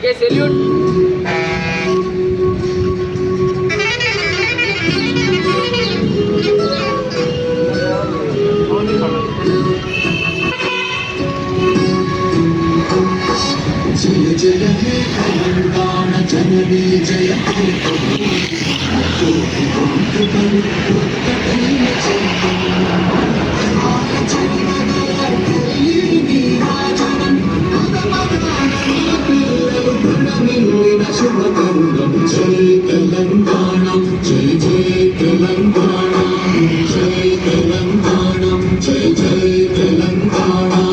ये सैल्यूट। जय जय हे तेलंगाना जननी जय हे शुभकरणं जय तेलंगाना जय जय तेलंगाना जय तेलंगाना जय जय तेलंगाना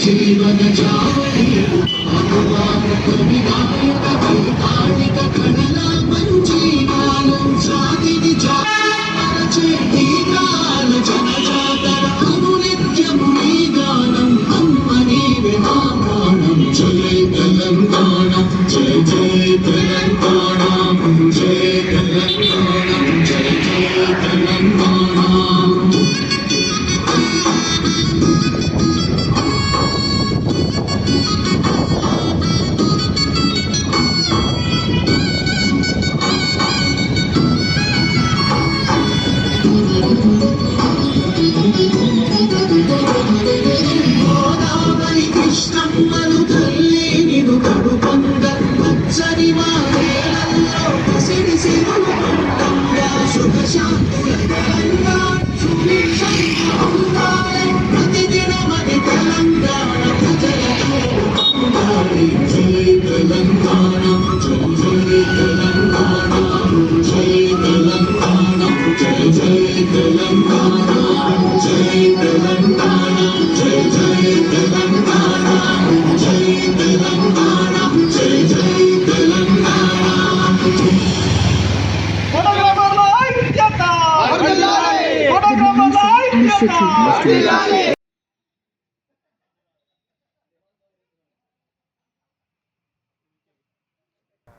जीवन जावनी अनुवाद विनायक वैतानिक कणला मंजीवानु जातिनि जापरचे गीतानु जनजातर अनुनित्यं गानं अम्मनी विनामानं जय तेलंगाना जय जय तेलंगाना जय तेलंगाना जय जय तेलंगाना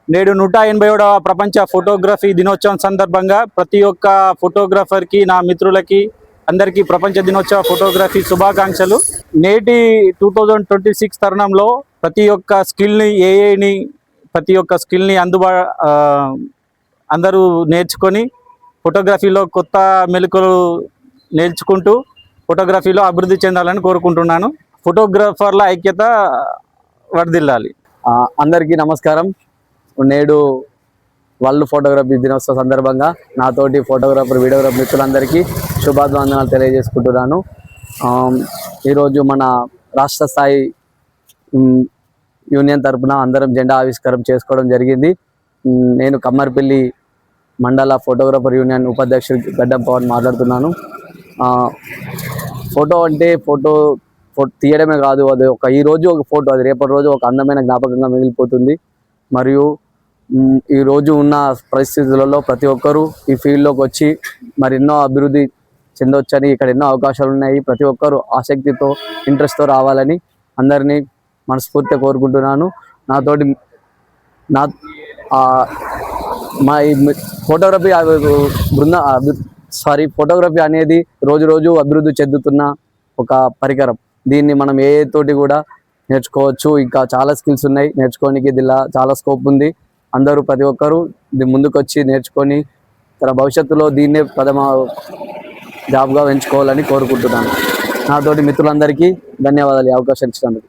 నేడు 187వ ప్రపంచ ఫోటోగ్రఫీ దినోత్సవం సందర్భంగా ప్రతి ఒక్క ఫోటోగ్రాఫర్కి, నా మిత్రులకి అందరికీ ప్రపంచ దినోత్సవ ఫోటోగ్రఫీ శుభాకాంక్షలు. నేటి 2026 తరుణంలో ప్రతి ఒక్క స్కిల్ని, ఏఐని, ప్రతి ఒక్క స్కిల్ని అందరూ నేర్చుకొని ఫోటోగ్రఫీలో కొత్త మెళకువలు నేర్చుకుంటూ ఫోటోగ్రఫీలో అభివృద్ధి చెందాలని కోరుకుంటున్నాను. ఫోటోగ్రాఫర్ల ఐక్యత వర్ధిల్లాలి. అందరికీ నమస్కారం. నేడు వరల్డ్ ఫోటోగ్రఫీ దినోత్సవ సందర్భంగా నాతోటి ఫోటోగ్రాఫర్, వీడియోగ్రాఫర్ మిత్రులందరికీ శుభాభివందనాలు తెలియజేసుకుంటున్నాను. ఈరోజు మన రాష్ట్ర స్థాయి యూనియన్ తరఫున అందరం జెండా ఆవిష్కారం చేసుకోవడం జరిగింది. నేను కమ్మర్పల్లి మండల ఫోటోగ్రాఫర్ యూనియన్ ఉపాధ్యక్షుడు గడ్డం పవన్ మాట్లాడుతున్నాను. ఫోటో అంటే ఫోటో తీయడమే కాదు, అది ఈరోజు ఒక ఫోటో, అది రేపటి రోజు ఒక అందమైన జ్ఞాపకంగా మిగిలిపోతుంది. మరియు ఈరోజు ఉన్న పరిస్థితులలో ప్రతి ఒక్కరూ ఈ ఫీల్డ్లోకి వచ్చి మరెన్నో అభివృద్ధి చెందవచ్చని, ఇక్కడ ఎన్నో అవకాశాలు ఉన్నాయి. ప్రతి ఒక్కరూ ఆసక్తితో, ఇంట్రెస్ట్తో రావాలని అందరినీ మనస్ఫూర్తిగా కోరుకుంటున్నాను. నాతోటి మా ఈ ఫోటోగ్రఫీ అనేది రోజు అభివృద్ధి చెందుతున్న ఒక పరికరం. దీన్ని మనం ఏ తోటి కూడా నేర్చుకోవచ్చు. ఇంకా చాలా స్కిల్స్ ఉన్నాయి నేర్చుకోనికి, దీనిలో చాలా స్కోప్ ఉంది. అందరూ ప్రతి ఒక్కరూ ముందుకు వచ్చి నేర్చుకొని తన భవిష్యత్తులో దీన్నే ప్రథమ జాబ్గా ఎంచుకోవాలని కోరుకుంటున్నాను. నాతోటి మిత్రులందరికీ ధన్యవాదాలు ఈ అవకాశం ఇచ్చినందుకు.